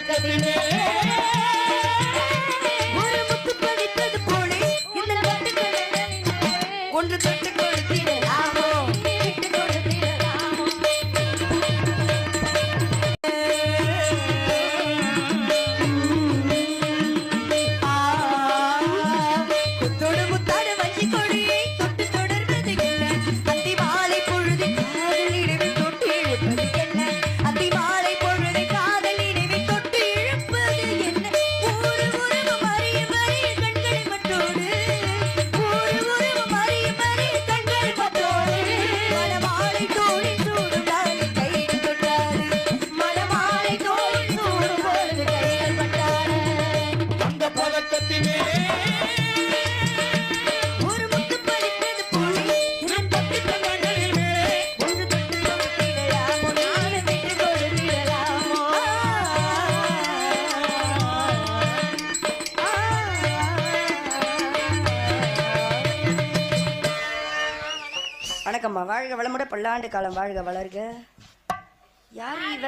பக்கத்திலே ஒரு முத்து படித்தது போல இந்த ஒன்று தொட்டு கொடுத்திடலாமோ விட்டு கொடுத்திடலாமோ முத்தோடு முத்தாடு வஞ்சி கொடியை தொட்டு தொடர்வது என்ன அத்தி மாலை பொழுது காதல் இடைவில் தொட்டு இழுப்பது என்ன அத்தி மாலை பொழுது காதல் இடைவில் தொட்டு இழுப்பது என்ன ஒரு உறவு மறிய மறிய கண்களை மற்றோடு ஒரு உறவு மறிய மறிய கண்களை மற்றோடு மணமாலை தோழி சூடும் நாளை கையில் தொட்டாரு மணமாலை தோழி சூடும் பொழுது கையில் பட்டாரு அந்த பதக்கத்திலே ஒரு முத்து படித்தது போல நான் தப்பி கொண்டதிலே ஒன்று தொட்டு கொடுத்திடலாமோ நானும் விட்டு கொடுத்திடலாமோ வணக்கம்மா வாழ்க வளமுட பல்லாண்டு காலம் வாழ்க வளர்க யார் இவ